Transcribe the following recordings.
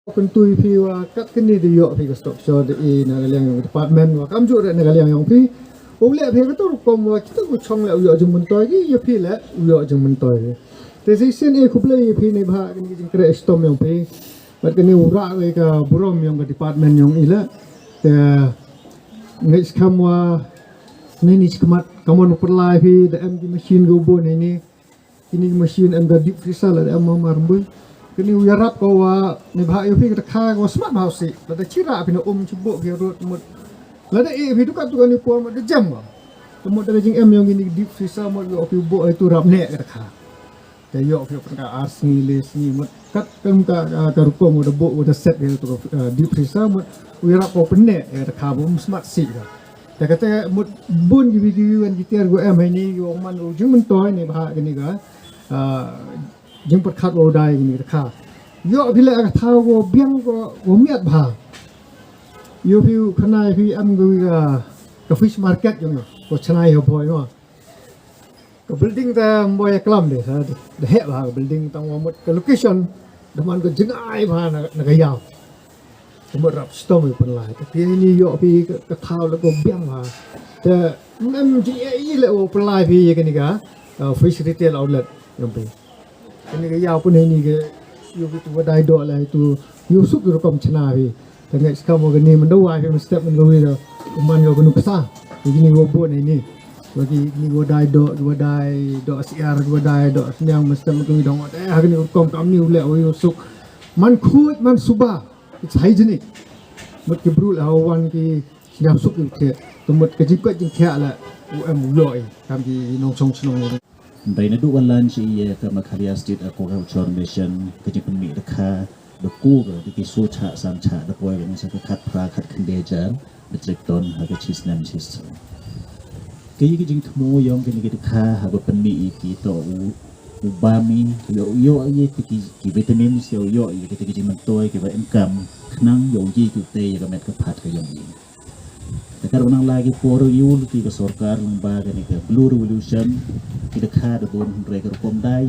Kuntui pi wa kat kini di yok pi stop show di nagaliang yung department wa kamju re nagaliang yung pi ole pi ka tu kom wa kita ku chong la yo jung mun toy gi ye pi la yo jung mun toy te si sen e kuple ye pi ne bha kini jing kre stom yung pi bat kini ura we ka burom yung ka department yung ila te ngis kamwa ni skmat kamon perlai pi da mg machine go bon ini machine and the deep freezer la am marmbul kini uyarap ko wa ni bha yo pi ka kha ko smart house la da chira pi no chubo pi ro mut la da e pi tu ka tu ni po ma da jam wa mo da jing em yo ni deep freezer mo yo pi bo itu rap ne ka kha te yo pi ka ars ni les ni mut kat kam ka rupo mo da bo da set yo tu deep freezer mo uyarap ko penne ka kha bo smart si kaแต่ก็แต่หมดบุญอยู่ดีวันที่เตียร์กูแอมให้นี่อยู่มันจึงมันต่อยในบ้านกันนี่ก็ยังประคัดโอได้กันนี่ค่ะยอพี่เล็กท้าวกูเบี้ยงกูเมียดบ้าอยู่พี่ขณะพี่แอมกูก็ฟิชมาร์เก็ตอยู่เนาะกูชนะเหรอบ่อยเนาะก็บิลดิ้งแต่บ่อยกล้ามเด้อเด้อเหบ้าบิลดิ้งต้องว่าหมดก็โลเคชั่นเดี๋ยวมันก็จึงไอ้บ้านนักยาวสมมติรับสตอมอยู่เป็นหลายแต่พี่นี่ยอพี่ก็เท้าแล้วก็เบี้ยงมาแต่มันจีเอเลยโอ้เป็นหลายพี่กันนี่ก็ฟิชรีเทลเอาท์เล็ตยังเป็นกันนี่ก็ยาวปุ่นนี่ก็อยู่ตัวได้ดอกอะไรตัวอยู่สุกอยู่กับชนะพี่แต่ไงสกัมว่ากันนี่มันดูว่าพี่มันสเต็ปมันก็วิ่งมันก็นุกซ่าทีนี้ว่าปุ่นนี่บางทีนี่ว่าได้ดอกสีอาร์ว่าได้ดอกสิ่งyangมันสเต็ปมันก็วิ่งดองแต่หากนี่กองกำนิ้วแล้วอยู่สุกมันคูดมันสุบะit's hygienic หมดกบรูแล้ววันที่ยามสุกอยู่เถอะตัวหมดกระจิบก็จิงแค่ละอุลอยทำที่น้องชงชนง Dari nadu walan si ke Makarya State Aquaculture Mission kejipan mi dekha deku ke di su cha sam cha de poi ke sa khat pra khat khandejar metric ton ha ke chis nam chis ke yi jing thmo yong ke ni ke dekha ha ba pan mi ki to u ba mi yo ye ki vitamins yo ye ke jing man toy ke ba em kam khnang yo ji ku te ke met ke phat ke yong yi sekarang nang lagi poro yul ki ke sorkar lembaga ni ke Blue Revolution kita kha de bon mereka kom dai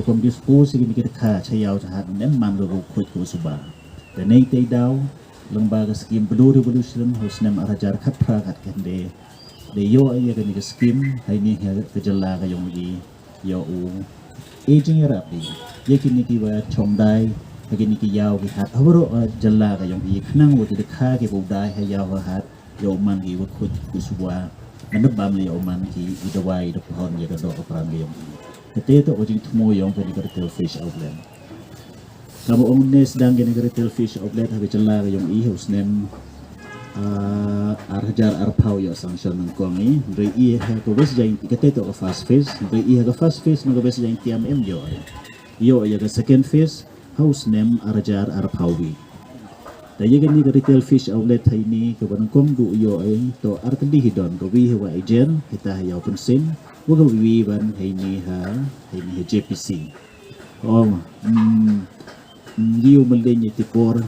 kom dispose ni kita kha chayau jahat nem man ro khoj ko suba de nei te dau lembaga skim Blue Revolution hos nem arajar khat pra khat kende de yo ai ke ni ke skim hai ni he ke jala ka yong yi yo u aging era pi ye ki ni ki wa chom dai ke ni ki yau ki hat awro jala ka yong yi khnang wo te kha ke bo dai ha yau hat yo man ki wa khoj ko suba menebam li oman ki idawai de pohon ya do perang yang kete to ojing thmo yong ke retail fish outlet kamu omne sedang ke retail fish outlet ha challa yong i hus nem arjar arpau yo sanction nang kongi re i ha ko bes jain kete to fast fish re i ha ko fast fish no bes jain tiam em yo ya ke second fish house nem arjar arpau wi Daya gani ke retail fish outlet hai ni ke banang kom du yo ai to arkandi hidon ko wi wa agent kita ya pensin wa ko wi ban hai ni JPC liu melenya tipor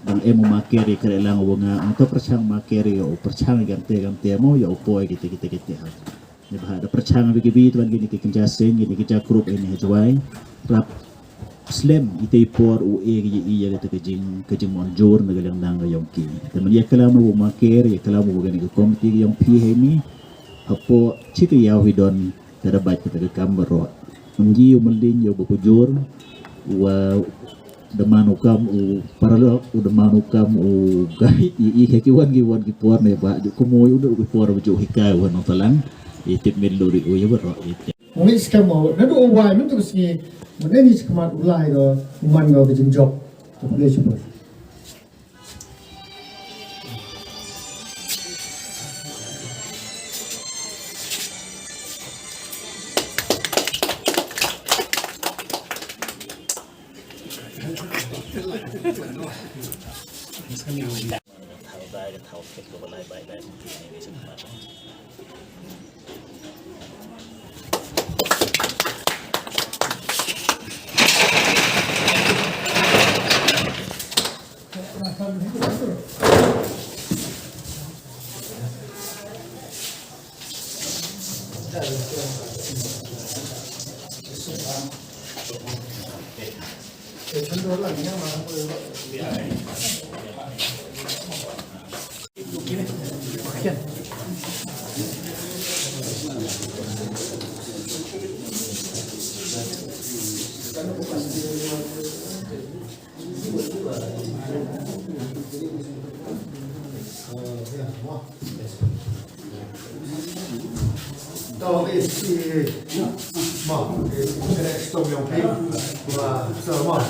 bang emo makeri kare lang wonga to perchang makeri yo perchang gante mo yo poi kita ha ni bahada perchang bigi tuan gini ke kenjasen gini ke group ini hajwai rap Slam ite por u e iya kata kejing monjor nagalang nang yung ki. Teman ya kalamu bu maker ya kalamu bu gani komiti yung pi hemi apo chiki yaw hidon kada bat kita ke kambaro. Mengji u meldin yo bu kujur wa demanukam u paralel u demanukam u gahit i kiwan ki por ne ba ju kumoy u ki por bu ju hikai wa no talang itip melori u ya baro it. Mungkin sekarang nado wai mentu si mana ni sekarang ulai do man go ke job to boleh cuba Então, esse bom, esse estou meu filho, uma